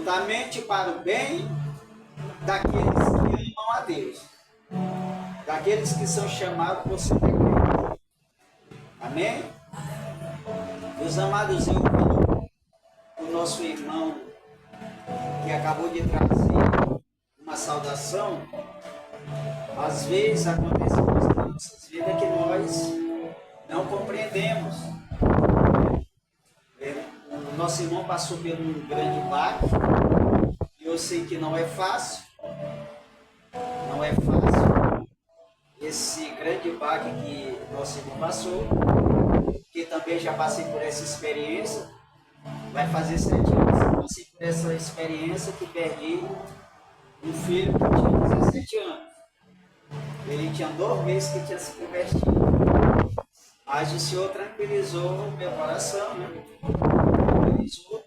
juntamente para o bem daqueles que amam a Deus, daqueles que são chamados por seu decreto. Amém? Meus amados, eu o nosso irmão que acabou de trazer uma saudação, às vezes acontece nas nossas vidas que nós não compreendemos. O nosso irmão passou por um grande baque, e eu sei que não é fácil, esse grande baque que nosso irmão passou, que também já passei por essa experiência, vai fazer 7 anos, eu passei por essa experiência que perdi um filho que tinha 17 anos. Ele tinha 2 meses que tinha se convertido. Mas o Senhor tranquilizou o meu coração, né? Tranquilizou,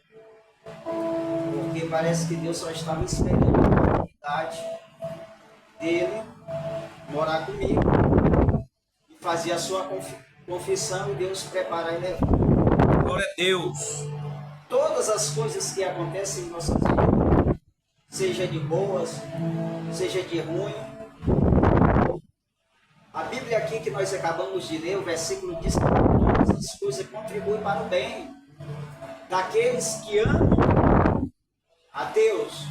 porque parece que Deus só estava esperando a oportunidade dele morar comigo e fazer a sua confissão, e Deus preparar e levar. Glória a Deus. Todas as coisas que acontecem em nossas vidas, seja de boas, seja de ruim, a Bíblia aqui que nós acabamos de ler, o versículo diz que todas as coisas contribuem para o bem daqueles que amam a Deus,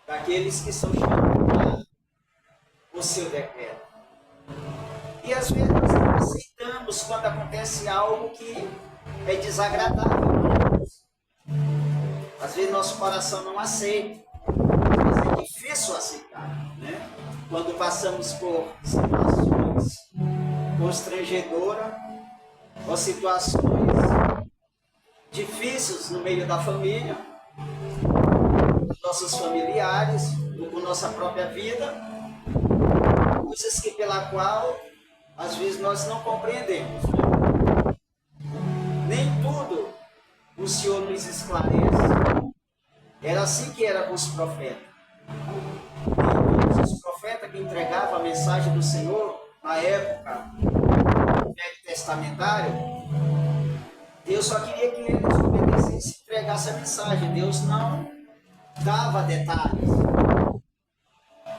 daqueles que são chamados por seu decreto. E às vezes nós não aceitamos quando acontece algo que é desagradável para nós. Às vezes nosso coração não aceita, mas é difícil aceitar, né? Quando passamos por situações constrangedoras, ou situações difíceis no meio da família, com nossos familiares, ou com nossa própria vida, coisas que pela qual às vezes nós não compreendemos, né? Nem tudo o Senhor nos esclarece. Era assim que era com os profetas. Os profetas que entregavam a mensagem do Senhor na época do Velho Testamentário, Deus só queria que eles obedecessem e entregassem a mensagem. Deus não dava detalhes,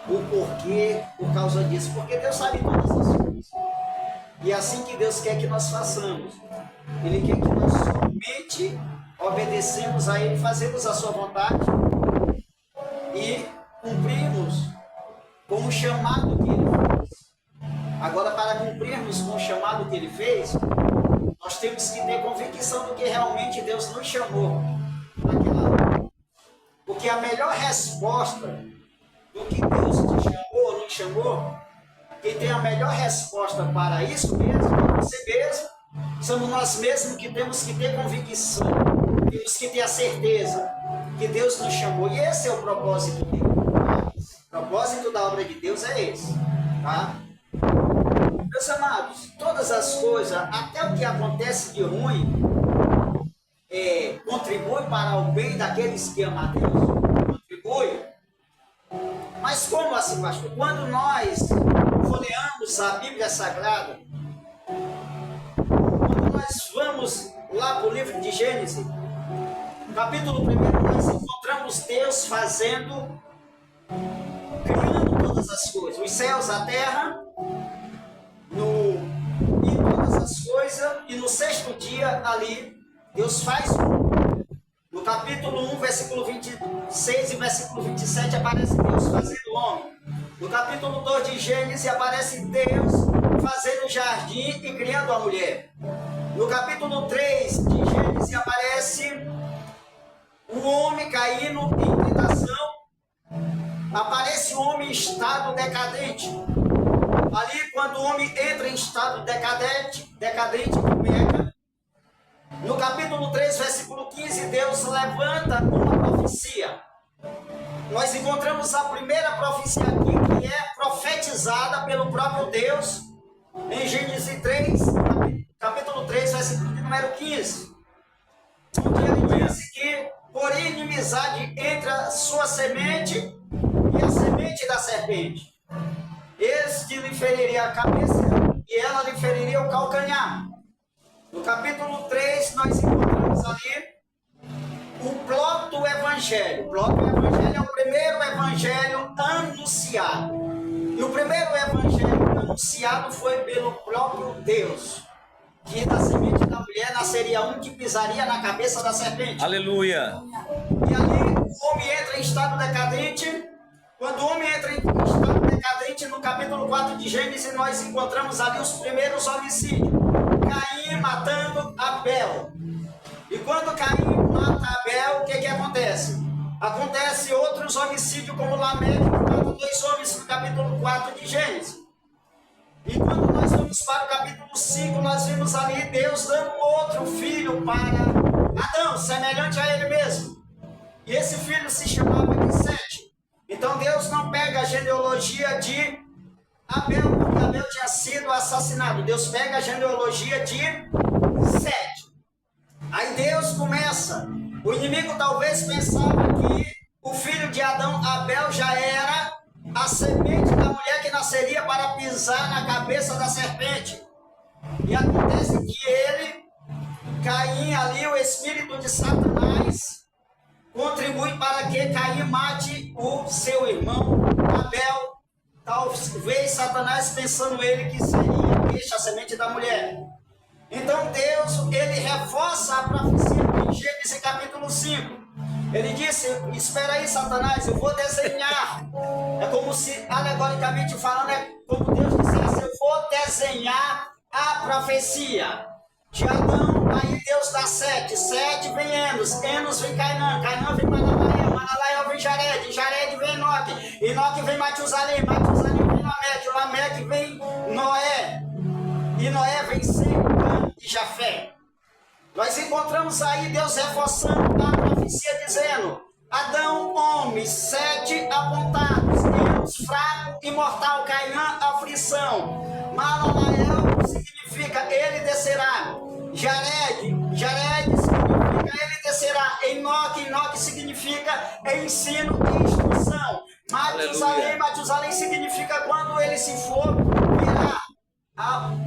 o porquê, por causa disso, porque Deus sabe todas as coisas. E é assim que Deus quer que nós façamos. Ele quer que nós somente obedecemos a Ele, fazemos a sua vontade e cumprimos com o chamado que Ele fez. Agora, para cumprirmos com o chamado que Ele fez, nós temos que ter convicção do que realmente Deus nos chamou naquela hora. Porque a melhor resposta do que Deus te chamou ou nos chamou, quem tem a melhor resposta para isso mesmo, para você mesmo, somos nós mesmos que temos que ter convicção, temos que ter a certeza que Deus nos chamou. E esse é o propósito dele. O propósito da obra de Deus é esse, tá? Meus amados, todas as coisas, até o que acontece de ruim, contribui para o bem daqueles que amam a Deus. Contribui. Mas como assim, pastor? Quando nós folheamos a Bíblia Sagrada, quando nós vamos lá para o livro de Gênesis, capítulo 1, nós encontramos Deus criando todas as coisas, os céus, a terra, e todas as coisas, e no 6º dia ali, Deus faz. No capítulo 1, versículo 26 e versículo 27, aparece Deus fazendo o homem. No capítulo 2 de Gênesis, aparece Deus fazendo o jardim e criando a mulher. No capítulo 3 de Gênesis, aparece o homem caindo em tentação. Aparece o homem em estado decadente. Ali, quando o homem entra em estado decadente, peca. No capítulo 3, versículo 15, Deus levanta uma profecia. Nós encontramos a primeira profecia aqui, que é profetizada pelo próprio Deus, em Gênesis 3, capítulo 3, versículo de número 15. Onde ele disse que por inimizade entre a sua semente e a semente da serpente, este lhe feriria a cabeça e ela lhe feriria o calcanhar. No capítulo 3, nós encontramos ali o plot do evangelho evangelho. O próprio evangelho é o primeiro evangelho anunciado. E o primeiro evangelho anunciado foi pelo próprio Deus. Que da semente da mulher nasceria um que pisaria na cabeça da serpente. Aleluia. E ali o homem entra em estado decadente. Quando o homem entra em estado decadente, no capítulo 4 de Gênesis, nós encontramos ali os primeiros homicídios. Caim matando Abel. E quando Caim mata Abel, o que acontece? Acontece outros homicídios, como Lameque, que mata 2 homens no capítulo 4 de Gênesis. E quando nós vamos para o capítulo 5, nós vimos ali Deus dando outro filho para Adão, semelhante a ele mesmo. E esse filho se chamava de Sete. Então Deus não pega a genealogia de Abel, porque Abel tinha sido assassinado. Deus pega a genealogia de Sete. Aí Deus começa. O inimigo talvez pensava que o filho de Adão, Abel, já era a semente da mulher que nasceria para pisar na cabeça da serpente. E acontece que ele, Caim ali, o espírito de Satanás, contribui para que Caim mate o seu irmão Abel. Talvez Satanás pensando ele que seria a semente da mulher. Então Deus, ele reforça a profecia em Gênesis capítulo 5. Ele disse, espera aí Satanás, eu vou desenhar. É como se, alegoricamente falando, é como Deus dissesse, eu vou desenhar a profecia de Adão. Aí Deus dá Sete, Sete vem Enos, Enos vem Cainã, Cainã vem Manalael, Manalael vem Jared, Jared vem Enoque, Enoque vem Matusalém, Matusalém vem Lameque, Lameque vem Noé, e Noé vem Sem, Cã e Jafé. Nós encontramos aí Deus reforçando a profecia dizendo, Adão, homem, Sete apontados, Enos, fraco e mortal, Cainã, aflição, Malalael significa ele descerá, Jared, Jared significa ele descerá, Enoque, Enoque significa ensino e instrução, Matusalém, Matusalém significa quando ele se for virar,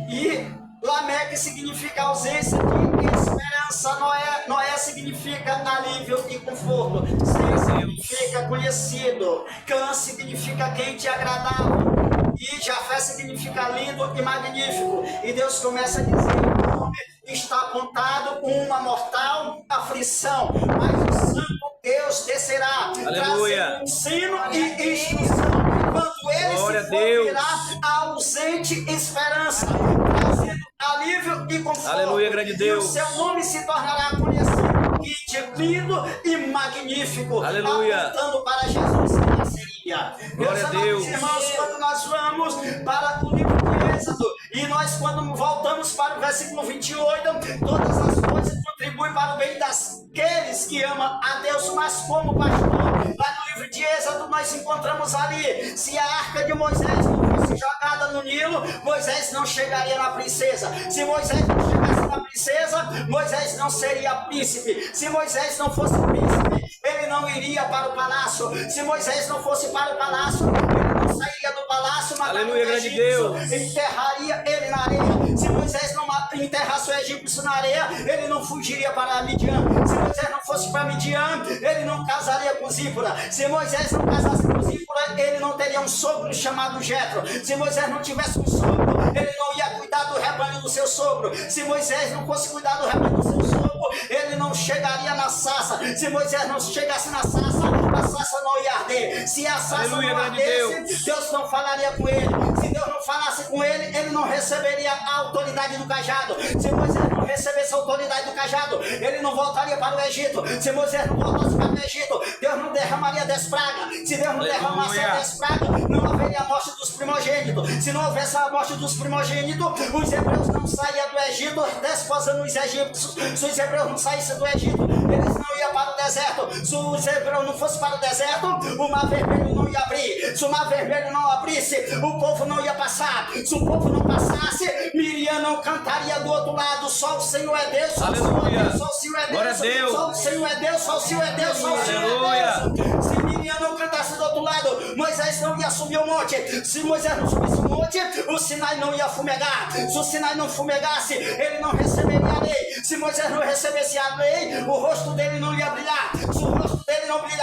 e Lameque significa ausência de esperança, Noé significa alívio e conforto, Sem significa conhecido, Cã significa quente e agradável, e Jafé significa lindo e magnífico. E Deus começa a dizer, o nome está apontado uma mortal aflição, mas o Santo Deus descerá, trazendo ensino e instrução. Quando ele Glória se for virar, ausente esperança, trazendo alívio e conforto. Aleluia, grande Deus. E o seu nome se tornará conhecido, quente, lindo e magnífico. Aleluia. Apontando para Jesus que nasceria. Glória a Deus. Irmãos, quando nós vamos para o livro de Êxodo, e nós quando voltamos para o versículo 28, todas as coisas contribuem para o bem daqueles que amam a Deus, mas como pastor, lá no livro de Êxodo nós encontramos ali, se a arca de Moisés não fosse jogada no Nilo, Moisés não chegaria na princesa. Se Moisés não chegasse na princesa, Moisés não seria príncipe. Se Moisés não fosse príncipe, ele não iria para o palácio. Se Moisés não fosse para o palácio, ele não sairia do palácio, mataria o egípcio, enterraria ele na areia. Se Moisés não enterrasse o egípcio na areia, ele não fugiria para Midian. Se Moisés não fosse para Midian, ele não casaria com Zípora. Se Moisés não casasse com Zípora, ele não teria um sogro chamado Jetro. Se Moisés não tivesse um sogro, ele não ia cuidar do rebanho do seu sogro. Se Moisés não fosse cuidar do rebanho do seu sogro, ele não chegaria na sarça. Se Moisés não chegasse na sarça, a sarça não ia arder. Se a sarça não ardesse, Deus não falaria com ele. Se Deus não falasse com ele, ele não receberia a autoridade do cajado. Se Moisés não recebesse a autoridade do cajado, ele não voltaria para o Egito. Se Moisés não voltasse para o Egito, Deus não derramaria 10 pragas. Se Deus não derramasse as 10 pragas, não haveria a morte dos primogênitos. Se não houvesse a morte dos primogênitos, os hebreus não saíam do Egito desposando os egípcios. Se os hebreus não saíssem do Egito, eles não iam para o deserto. Se os hebreus não fossem para o deserto, o mar vermelho não ia abrir. Se o mar vermelho não abrisse, o povo não ia passar. Se o povo não passasse, Miriam não cantaria do outro lado. Só o Senhor é Deus, só o Senhor é Deus, só o Senhor é Deus, só o Senhor é Deus, só o Senhor é Deus, só o Senhor é Deus. Se Miriam não cantasse do outro lado, Moisés não ia subir o monte. Se Moisés não subisse o monte, o Sinai não ia fumegar. Se o Sinai não fumegasse, ele não receberia a lei. Se Moisés não recebesse a lei, o rosto dele não ia brilhar. Se o rosto dele não brilhasse,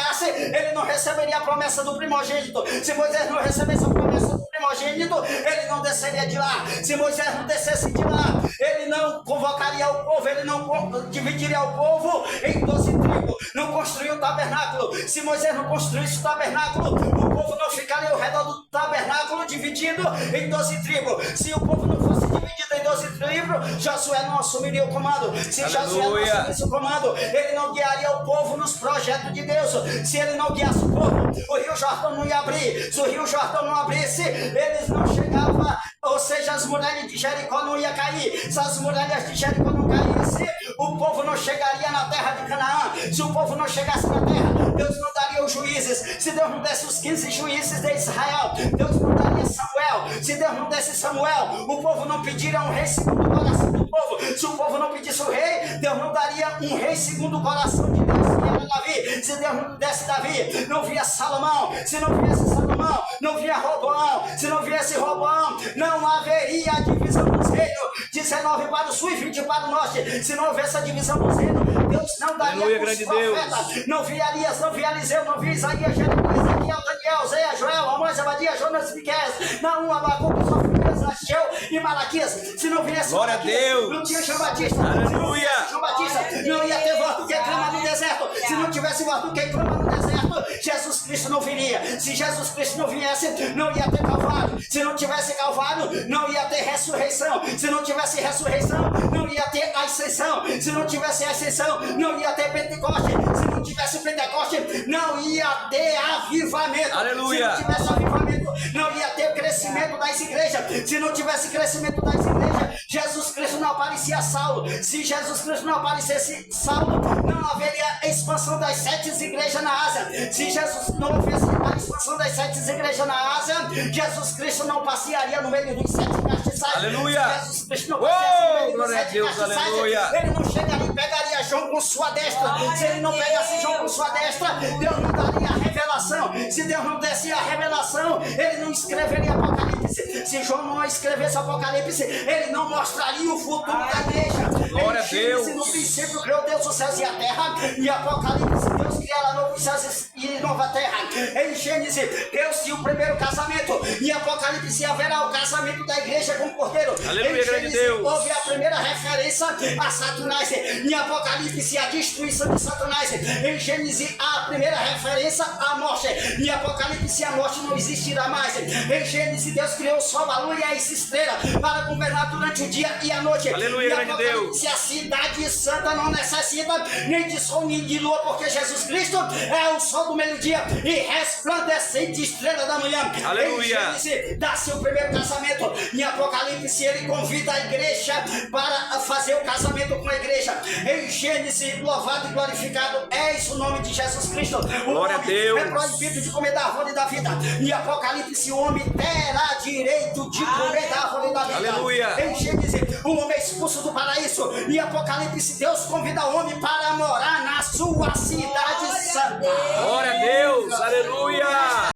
receberia a promessa do primogênito. Se Moisés não recebesse a promessa do primogênito, ele não desceria de lá. Se Moisés não descesse de lá, ele não convocaria o povo, ele não dividiria o povo em 12 tribos, não construiu o tabernáculo. Se Moisés não construísse o tabernáculo, o povo não ficaria ao redor do tabernáculo dividido em 12 tribos. Se o povo não fosse dividido em 12 tribos, Josué não assumiria o comando. Se Josué não assumisse o comando, ele não guiaria o povo nos projetos de Deus. Se ele não guiasse o povo, o Rio Jordão não ia abrir. Se o Rio Jordão não abrisse, eles não chegavam, ou seja, as muralhas de Jericó não iam cair. Se as muralhas de Jericó não caíssem, o povo não chegaria na terra de Canaã. Se o povo não chegasse na terra, Deus não daria os juízes. Se Deus não desse os 15 juízes de Israel, Deus não daria Samuel. Se Deus não desse Samuel, o povo não pediria um rei segundo o coração do povo. Se o povo não pedisse o rei, Deus não daria um rei segundo o coração de Deus, que era Davi. Se Deus não desse Davi, não via Salomão. Se não viesse Salomão, não via Roboão. Se não viesse Roboão, não haveria a divisão dos reinos. 19 para o sul e 20 para o norte. Se não houvesse a divisão dos reinos, Deus não daria os profetas. Não via Elias, não via Eliseu, não via Isaías, Jeremias, Ezequiel, Daniel, Zé, Joel, Amós, Abadia, Jonas, Miqueias, Naum, Abacuque, Sofonias, Ageu e Malaquias. Se não viesse Glória Malaquias, a Deus, não tinha João Batista. aleluia. João Batista, não ia ter voz do que clama no deserto. Se não tivesse voz do que clama no deserto, Jesus Cristo não viria. Se Jesus Cristo não viesse, não ia ter Calvário. Se não tivesse Calvário, não ia ter ressurreição. Se não tivesse ressurreição, não ia ter ascensão. Se não tivesse ascensão, não ia ter Pentecoste. Se não tivesse Pentecoste, não ia ter avivamento. Aleluia. Se não tivesse avivamento, não ia ter crescimento das igrejas. Se não tivesse crescimento das igrejas, Jesus Cristo não aparecia Saulo. Se Jesus Cristo não aparecesse Saulo, não haveria expansão das 7 igrejas na Ásia. Se Jesus não houvesse a expansão das 7 igrejas na Ásia, Jesus Cristo não passearia no meio dos 7 castiçais. Aleluia. Jesus Cristo não passeasse no meio dos glória a 7 Deus, castiçais. aleluia. Ele não chegaria e pegaria João com sua destra. Se ele não pegasse João com sua destra, Deus não daria a revelação. Se Deus não desse a revelação, ele não escreveria Apocalipse. Se João não escrevesse Apocalipse, ele não mostraria o futuro da igreja. Glória a Deus. No princípio criou Deus os céus e a terra. E Apocalipse, Deus criará novos céus e nova terra. Em Gênesis, Deus tinha o primeiro casamento. Em Apocalipse haverá o casamento da igreja com o Cordeiro. Aleluia, em grande Deus. Houve a primeira referência a Satanás. Em Apocalipse, a destruição de Satanás. Em Gênesis, a primeira referência à morte. Em Apocalipse, a morte não existirá mais. Em Gênesis, Deus criou o sol, a lua e as estrelas para governar durante o dia e a noite. Aleluia, grande Deus. A cidade santa não necessita nem de sol nem de lua, porque Jesus Cristo é o sol do meio-dia e resplandecente estrela da manhã. Aleluia. Em Gênesis, dá-se o primeiro casamento. Em Apocalipse, ele convida a igreja para fazer o casamento com a igreja. Em Gênesis, louvado e glorificado és o nome de Jesus Cristo. O Glória a Deus. é proibido de comer da árvore da vida. Em Apocalipse, o homem terá direito de comer da árvore da vida. Aleluia. Em Gênesis, o homem é expulso do paraíso. Em Apocalipse, Deus convida o homem para morar na sua cidade santa. Glória a Deus, aleluia.